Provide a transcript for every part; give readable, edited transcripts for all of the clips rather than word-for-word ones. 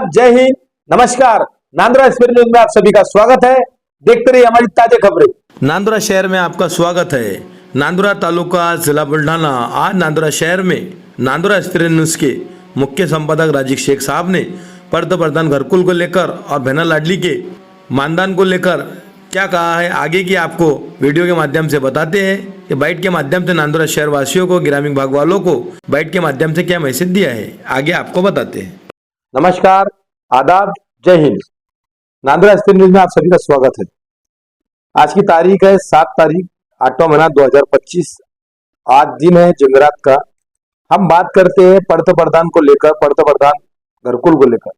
आदाब, जय हिंद, नमस्कार। नांदुरा एक्सप्रेस न्यूज में आप सभी का स्वागत है। देखते रहिए हमारी ताजा खबरें। नांदुरा शहर में आपका स्वागत है। नांदुरा तालुका जिला बुल्ढाना। आज नांदुरा शहर में नांदुरा एक्सप्रेस न्यूज के मुख्य संपादक राजीव शेख साहब ने पंतप्रधान घरकुल को लेकर और बहना लाडली के मानदान को लेकर क्या कहा है, आगे की आपको वीडियो के माध्यम से बताते हैं कि बाइट के माध्यम से नांदुरा शहर वासियों को, ग्रामीण भाग वालों को बाइट के माध्यम से क्या मैसेज दिया है, आगे आपको बताते हैं। नमस्कार, आदाब, जय हिंद। नांदुरा एक्सप्रेस न्यूज में आप सभी का स्वागत है। आज की तारीख है 7 तारीख 8वां महीना 2025। आज दिन है जुमेरात का। हम बात करते हैं पंतप्रधान को लेकर, पंतप्रधान घरकुल को लेकर।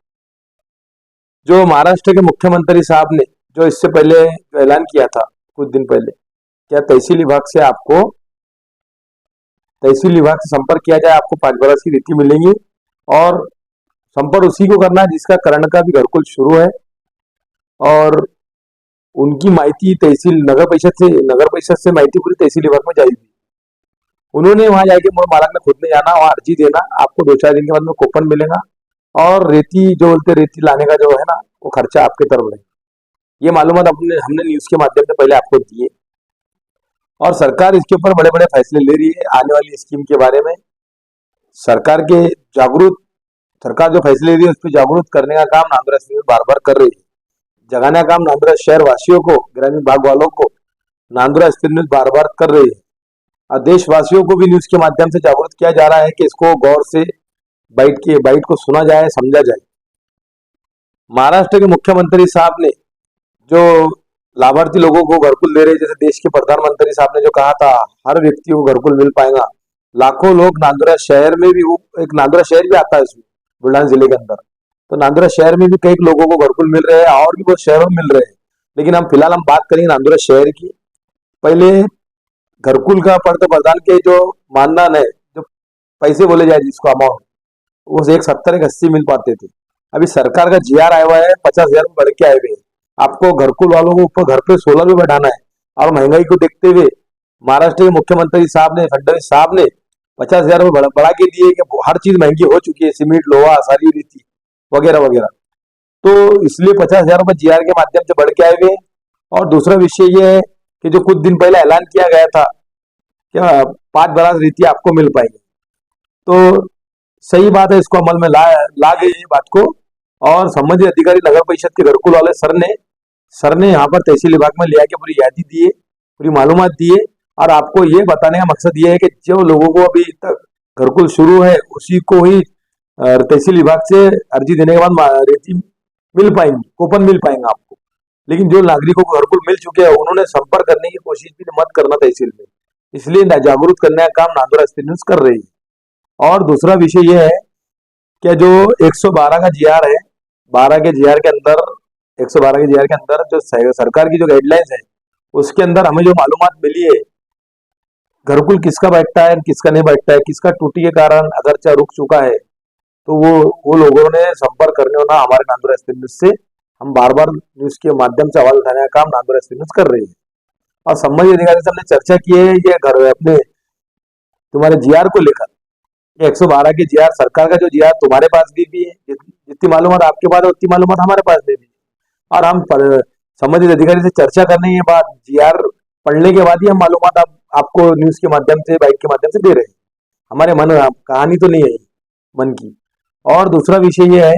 जो महाराष्ट्र के मुख्यमंत्री साहब ने जो इससे पहले जो ऐलान किया था कुछ दिन पहले, क्या तहसील विभाग से संपर्क किया जाए, आपको 5 बरस की रीति मिलेंगी और संपर्क उसी को करना है जिसका करण का भी घरकुल शुरू है। और उनकी माहिती नगर परिषद से माहिती पूरी तहसील विभाग में जाएगी। उन्होंने वहां जाके मोड़ मालक ने खुद ने जाना, वहां अर्जी देना, आपको 2-4 दिन के बाद में कूपन मिलेगा और रेती जो बोलते रेती लाने का जो है ना, वो खर्चा आपके तरफ रहेगा। ये मालूमात हमने न्यूज के माध्यम से पहले आपको दिए और सरकार इसके ऊपर बड़े बड़े फैसले ले रही है। आने वाली स्कीम के बारे में सरकार जो फैसले ले रही है उस पर जागरूक करने का काम नांदुरा शहर बार बार कर रही है। जगाने का काम नांदुरा शहर वासियों को, ग्रामीण भाग वालों को नांदुरा एक्सप्रेस न्यूज बार बार कर रही है और देशवासियों को भी न्यूज के माध्यम से जागरूक किया जा रहा है कि इसको गौर से बाइट को सुना जाए, समझा जाए। महाराष्ट्र के मुख्यमंत्री साहब ने जो लाभार्थी लोगों को घरकुल दे रहे, जैसे देश के प्रधानमंत्री साहब ने जो कहा था हर व्यक्ति को घरकुल मिल पाएगा। लाखों लोग नांदुरा शहर में भी, एक नांदुरा शहर भी आता है इसमें बुल्ढाना जिले के अंदर, तो नांदुरा शहर में भी कई लोगों को घरकुल मिल रहे हैं और भी बहुत शहरों में मिल रहे हैं। लेकिन हम फिलहाल बात करेंगे नांदुरा शहर की। पहले घरकुल का पंतप्रधान के जो मानदान है, जो पैसे बोले जाए जिसको अमाउंट, वो 170-180 मिल पाते थे। अभी सरकार का जीआर आया हुआ है, 50,000 बढ़ के आए हुए हैं। आपको घरकुल वालों को ऊपर घर पे 16 भी बढ़ाना है और महंगाई को देखते हुए महाराष्ट्र के मुख्यमंत्री साहब ने, फडणवीस साहब ने 50,000 बढ़ा के दिए कि हर चीज महंगी हो चुकी है, सीमेंट, लोहा, सारी रीति वगैरह वगैरह। तो इसलिए 50,000 रुपये जीआर के माध्यम से बढ़ के आए हुए। और दूसरा विषय ये है कि जो कुछ दिन पहले ऐलान किया गया था क्या 5 बरस रीति आपको मिल पाएगी, तो सही बात है, इसको अमल में ला गई ये बात को। और संबंधित अधिकारी नगर परिषद के घरकुल वाले सर ने यहाँ पर तहसील विभाग में लिया के पूरी यादी दिए, पूरी मालूमात दिए। और आपको ये बताने का मकसद ये है कि जो लोगों को अभी तक घरकुल शुरू है उसी को ही तहसील विभाग से अर्जी देने के बाद रेती मिल पाएंगी, कूपन मिल पाएंगे आपको। लेकिन जो नागरिकों को घरकुल मिल चुके हैं उन्होंने संपर्क करने की कोशिश भी मत करना तहसील में। इसलिए जागरूक करने का काम नांदुरा एक्सप्रेस न्यूज कर रही है। और दूसरा विषय यह है कि जो 112 का जीआर है, 112 के जीआर के अंदर जो सरकार की जो गाइडलाइंस है उसके अंदर हमें जो मालूमात मिली है, घरकुल किसका बैठता है, किसका नहीं बैठता है, किसका टूटी के कारण अगरचा रुक चुका है, तो वो लोगों ने संपर्क करने होना हमारे नांदुरा एक्सप्रेस न्यूज से। हम बार बार न्यूज के माध्यम से आवाज उठाने का काम नांदुरा एक्सप्रेस न्यूज कर रही है। और संबंधित अधिकारी से हमने चर्चा की है ये घर अपने तुम्हारे जीआर को लेकर, 112 के जीआर, सरकार का जो जीआर तुम्हारे पास भी है, जितनी मालूमात आपके पास है उतनी मालूमात हमारे पास भी है। और हम संबंधित अधिकारी से चर्चा करने के बाद, जीआर पढ़ने के बाद ही हम मालूमात आपको न्यूज के माध्यम से, बाइट के माध्यम से दे रहे हैं। हमारे मन कहानी तो नहीं है मन की। और दूसरा विषय ये है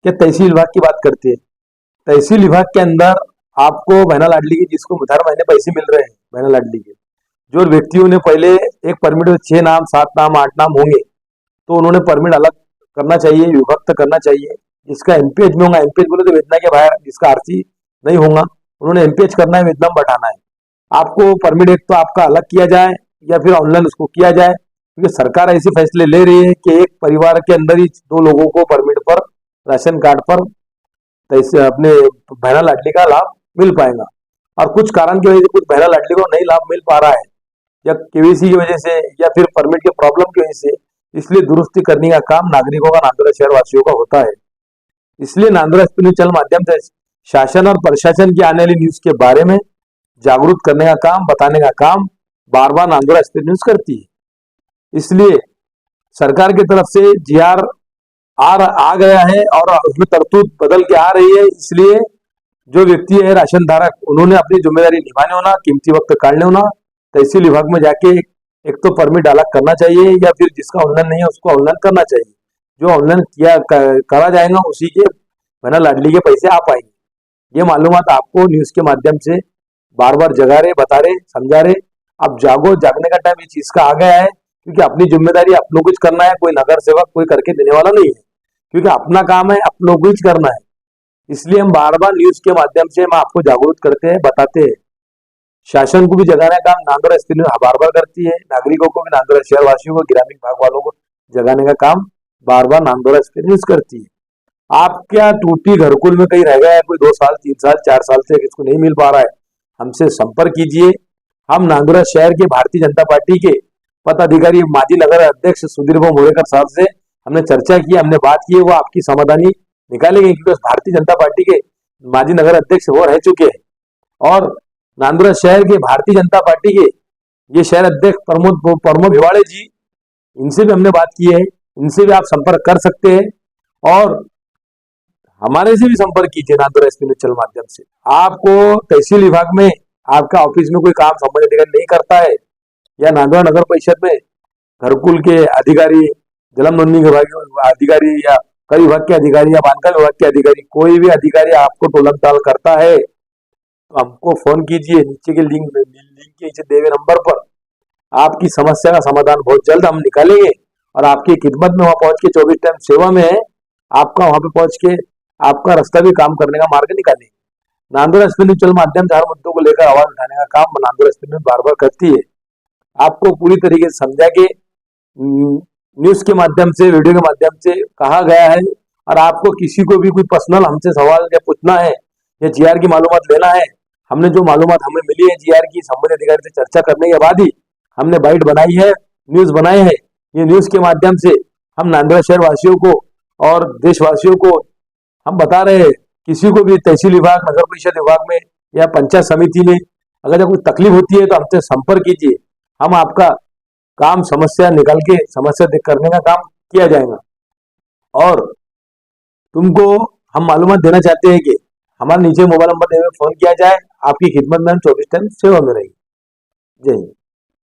कि तहसील विभाग की बात करते हैं। तहसील विभाग के अंदर आपको बहना लाडली की, जिसको हर महीने पैसे मिल रहे हैं बहना लाडली के, जो व्यक्तियों ने पहले एक परमिट में 6 नाम, 7 नाम, 8 नाम होंगे तो उन्होंने परमिट अलग करना चाहिए, विभक्त करना चाहिए। जिसका एमपीएच में होगा, एमपीएच बोले तो वेतना के बाहर, जिसका आरसी नहीं होगा उन्होंने एमपीएच करना है, वेतन बढ़ाना है। आपको परमिट एक तो आपका अलग किया जाए या फिर ऑनलाइन उसको किया जाए, क्योंकि सरकार ऐसे फैसले ले रही है कि एक परिवार के अंदर ही 2 लोगों को परमिट पर, राशन कार्ड पर अपने बहना लाडली का लाभ मिल पाएगा। और कुछ कारण की वजह से कुछ बहना लाडली को नहीं लाभ मिल पा रहा है, या केवीसी की वजह से या फिर परमिट के प्रॉब्लम की वजह से, इसलिए दुरुस्ती करने का काम नागरिकों का, नांदुरा शहर वासियों का होता है। इसलिए नांदुरा एक्सप्रेस न्यूज चैनल माध्यम से शासन और प्रशासन की आने वाली न्यूज के बारे में जागरूक करने का काम, बताने का काम बार बार नांदुरा एक्सप्रेस न्यूज करती है। इसलिए सरकार की तरफ से जीआर आ गया है और उसमें तरतूत बदल के आ रही है। इसलिए जो व्यक्ति है राशन धारक उन्होंने अपनी जिम्मेदारी निभाने होना, कीमती वक्त काटने होना, तहसील विभाग में जाके एक तो परमिट अलग करना चाहिए या फिर जिसका ऑनलाइन नहीं है उसको ऑनलाइन करना चाहिए। जो ऑनलाइन करा जाएगा उसी के बिना लाडली के पैसे आ पाएंगे। ये मालूमात आपको न्यूज के माध्यम से बार बार जगा रहे, बता रहे, समझा रहे। अब जागो, जागने का टाइम इस चीज का आ गया है, क्योंकि अपनी जिम्मेदारी अपनों को ही करना है। कोई नगर सेवक कोई करके देने वाला नहीं है, क्योंकि अपना काम है अपनों को ही करना है। इसलिए हम बार बार न्यूज के माध्यम से हम आपको जागरूक करते हैं, बताते हैं। शासन को भी जगाने का काम नांदोरा स्थित न्यूज बार बार करती है। नागरिकों को भी, नांदोरा शहर वासियों को, ग्रामीण भाग वालों को जगाने का काम बार बार नांदोरा स्थित न्यूज करती है। आप क्या टूटी घरकुल में कहीं रह गया है, कोई 2 साल 3 साल 4 साल से किसको नहीं मिल पा रहा है, हमसे संपर्क कीजिए। हम नांदोरा शहर के भारतीय जनता पार्टी के पदाधिकारी माजी नगर अध्यक्ष सुधीर मोरेकर साहब से हमने चर्चा की, हमने बात की है, वो आपकी समाधानी निकालेंगे, क्योंकि भारतीय जनता पार्टी के माजी नगर अध्यक्ष वो रह चुके हैं। और नांदोरा शहर के भारतीय जनता पार्टी के ये शहर अध्यक्ष प्रमोद भिवाड़े जी, इनसे भी हमने बात की है, इनसे भी आप संपर्क कर सकते हैं। और हमारे से भी संपर्क कीजिए नांदोरा एसपी चल माध्यम से। आपको तहसील विभाग में आपका ऑफिस में कोई काम संबंधित अधिकारी नहीं करता है, या नांदोरा नगर परिषद में घरकुल के अधिकारी, जलम नोंदणी विभाग अधिकारी, या कर विभाग के अधिकारी, या बांधकाम विभाग के अधिकारी, कोई भी अधिकारी आपको टोलम टाल करता है तो हमको फोन कीजिए। नीचे के लिंक के नीचे दिए हुए नंबर पर आपकी समस्या का समाधान बहुत जल्द हम निकालेंगे और आपकी खिदमत में वहां पहुंच के 24 टाइम सेवा में है। आपका वहां पे पहुंच के आपका रास्ता भी काम करने का मार्ग निकालेंगे। नांदोरा स्पिनिंग चल माध्यम से हर मुद्दों को लेकर आवाज उठाने का काम नांदोरा स्पिनिंग बार बार करती है। आपको पूरी तरीके से समझा के न्यूज के माध्यम से, वीडियो के माध्यम से कहा गया है। और आपको किसी को भी कोई पर्सनल हमसे सवाल या पूछना है या जीआर की मालूमात लेना है, हमने जो मालूमात हमें मिली है जीआर की संबंधित अधिकारी से चर्चा करने के बाद ही हमने बाइट बनाई है, न्यूज बनाए हैं। ये न्यूज के माध्यम से हम नांदोरा शहर वासियों को और देशवासियों को हम बता रहे हैं। किसी को भी तहसील विभाग, नगर परिषद विभाग में या पंचायत समिति में अगर कोई तकलीफ होती है तो हमसे संपर्क कीजिए। हम आपका काम समस्या निकाल के समस्या करने का काम किया जाएगा। और तुमको हम मालूमात देना चाहते हैं कि हमारे नीचे मोबाइल नंबर देने में फोन किया जाए। आपकी खिदमत में हम 24 टाइम सेवा में रहेंगे। जय हिंद।